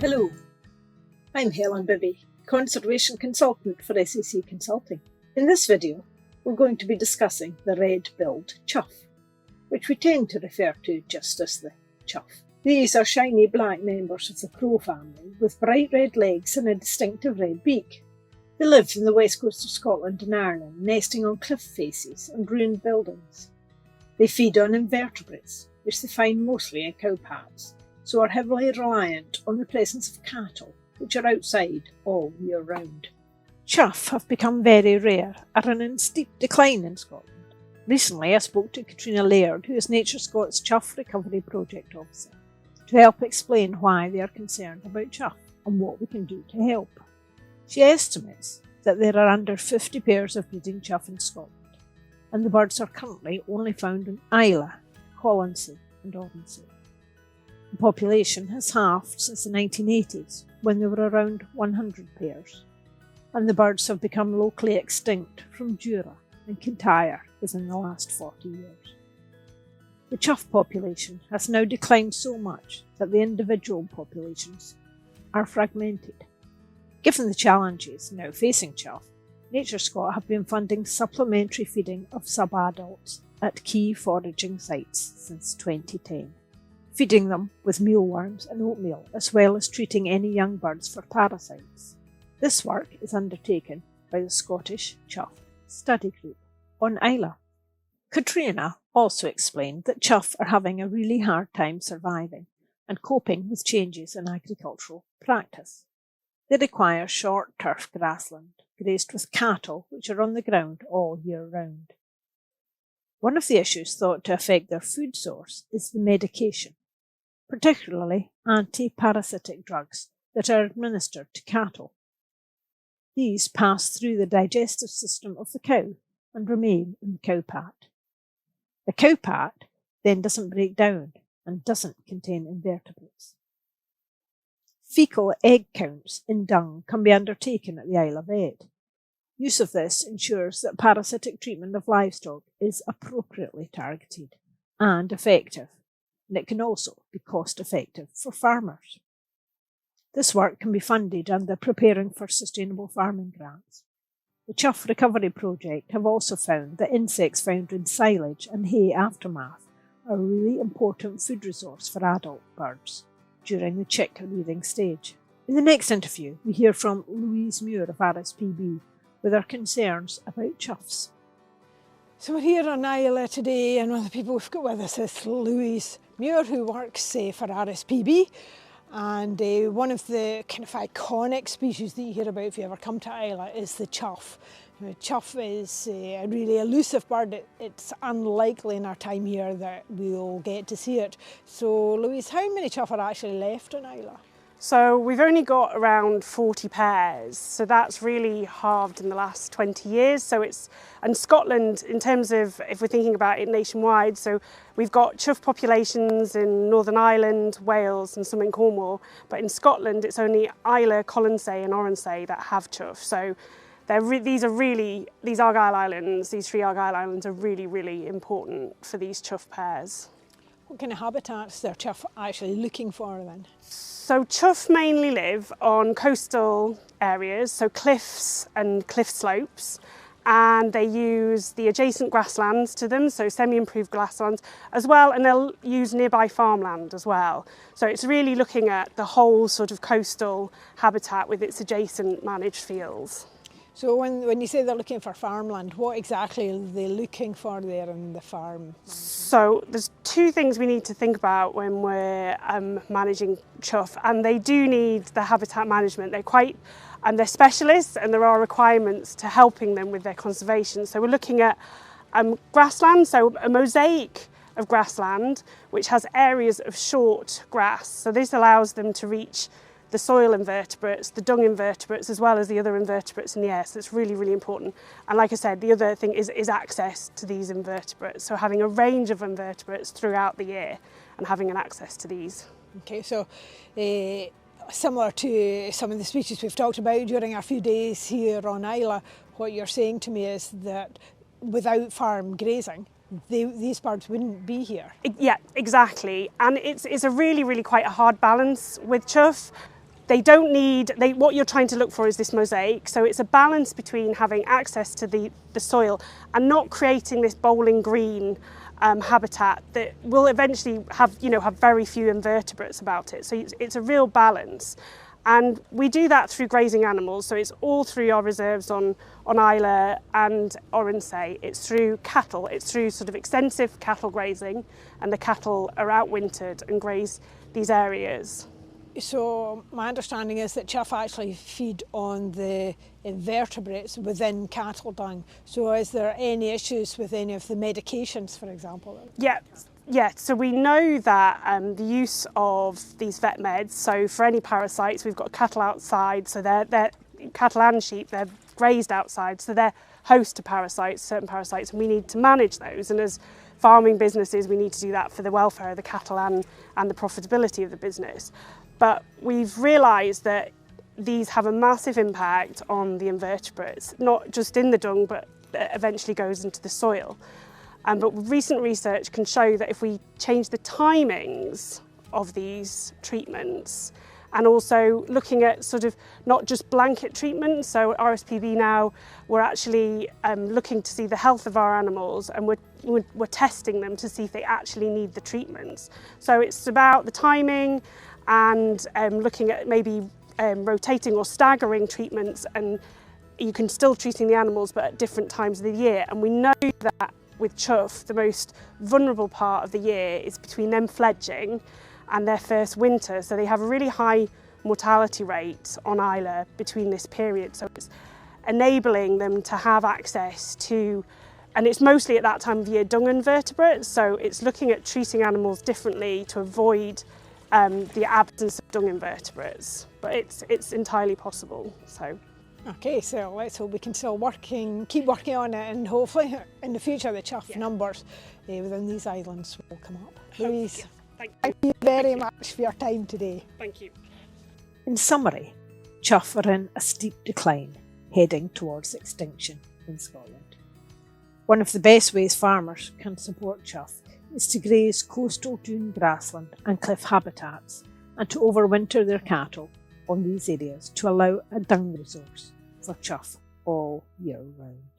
Hello, I'm Helen Bibby, Conservation Consultant for SEC Consulting. In this video, we're going to be discussing the red-billed chough, which we tend to refer to just as the chough. These are shiny black members of the crow family with bright red legs and a distinctive red beak. They live in the west coast of Scotland and Ireland, nesting on cliff faces and ruined buildings. They feed on invertebrates, which they find mostly in cowpats, so are heavily reliant on the presence of cattle, which are outside all year round. Chough have become very rare and are in steep decline in Scotland. Recently I spoke to Katrina Laird, who is Nature Scott's Chough Recovery Project Officer, to help explain why they are concerned about chough and what we can do to help. She estimates that there are under 50 pairs of breeding chough in Scotland, and the birds are currently only found in Islay, Colonsay and Oronsay. The population has halved since the 1980s, when there were around 100 pairs, and the birds have become locally extinct from Jura and Kintyre within the last 40 years. The chough population has now declined so much that the individual populations are fragmented. Given the challenges now facing chough, Nature Scott have been funding supplementary feeding of sub-adults at key foraging sites since 2010. Feeding them with mealworms and oatmeal, as well as treating any young birds for parasites. This work is undertaken by the Scottish Chough Study Group on Islay. Katrina also explained that chough are having a really hard time surviving and coping with changes in agricultural practice. They require short turf grassland, grazed with cattle which are on the ground all year round. One of the issues thought to affect their food source is the medication, particularly anti-parasitic drugs that are administered to cattle. These pass through the digestive system of the cow and remain in the cowpat. The cowpat then doesn't break down and doesn't contain invertebrates. Fecal egg counts in dung can be undertaken at the Islay vet. Use of this ensures that parasitic treatment of livestock is appropriately targeted and effective, and it can also be cost-effective for farmers. This work can be funded under Preparing for Sustainable Farming grants. The Chough Recovery Project have also found that insects found in silage and hay aftermath are a really important food resource for adult birds during the chick rearing stage. In the next interview, we hear from Louise Muir of RSPB with our concerns about choughs. So we're here on Islay today, and one of the people we've got with us is Louise Muir, who works for RSPB, and one of the kind of iconic species that you hear about if you ever come to Islay is the chough. Chough is a really elusive bird. It's unlikely in our time here that we'll get to see it. So Louise, how many chough are actually left in Islay? So we've only got around 40 pairs, so that's really halved in the last 20 years. And Scotland, in terms of, if we're thinking about it nationwide, so we've got chough populations in Northern Ireland, Wales and some in Cornwall, but in Scotland it's only Islay, Colonsay and Oronsay that have chough. So these Argyll Islands, these three Argyll Islands are really, really important for these chough pairs. What kind of habitats are chough actually looking for then? So chough mainly live on coastal areas, so cliffs and cliff slopes, and they use the adjacent grasslands to them, so semi-improved grasslands as well, and they'll use nearby farmland as well. So it's really looking at the whole sort of coastal habitat with its adjacent managed fields. So when you say they're looking for farmland, what exactly are they looking for there in the farm? So there's two things we need to think about when we're managing chough, and they do need the habitat management. They're specialists, and there are requirements to helping them with their conservation. So we're looking at grassland, so a mosaic of grassland which has areas of short grass. So this allows them to reach the soil invertebrates, the dung invertebrates, as well as the other invertebrates in the air. So it's really, really important. And like I said, the other thing is access to these invertebrates. So having a range of invertebrates throughout the year and having an access to these. Okay, so similar to some of the species we've talked about during our few days here on Islay, what you're saying to me is that without farm grazing, these birds wouldn't be here. Yeah, exactly. And it's a really, really quite a hard balance with chough. They don't need, what you're trying to look for is this mosaic. So it's a balance between having access to the soil and not creating this bowling green habitat that will eventually have very few invertebrates about it. So it's a real balance. And we do that through grazing animals. So it's all through our reserves on Islay and Oronsay. It's through cattle. It's through sort of extensive cattle grazing, and the cattle are outwintered and graze these areas. So my understanding is that chough actually feed on the invertebrates within cattle dung. So is there any issues with any of the medications, for example? Yeah, so we know that the use of these vet meds, so for any parasites, we've got cattle outside, so they're cattle and sheep, they're grazed outside, so they're host to parasites, certain parasites, and we need to manage those. And as farming businesses, we need to do that for the welfare of the cattle and the profitability of the business. But we've realised that these have a massive impact on the invertebrates, not just in the dung, but eventually goes into the soil. But recent research can show that if we change the timings of these treatments, and also looking at sort of not just blanket treatment, so at RSPB now we're actually looking to see the health of our animals, and we're testing them to see if they actually need the treatments. So it's about the timing and looking at maybe rotating or staggering treatments, and you can still treating the animals but at different times of the year. And we know that with chough, the most vulnerable part of the year is between them fledging and their first winter. So they have a really high mortality rate on Islay between this period. So it's enabling them to have access to, and it's mostly at that time of year, dung invertebrates. So it's looking at treating animals differently to avoid the absence of dung invertebrates. But it's entirely possible. So. Okay, so let's hope we can still keep working on it, and hopefully in the future the chough numbers within these islands will come up. Louise, thank you very much for your time today. Thank you. In summary, chough are in a steep decline, heading towards extinction in Scotland. One of the best ways farmers can support chough is to graze coastal dune grassland and cliff habitats, and to overwinter their cattle on these areas to allow a dung resource for chough all year round.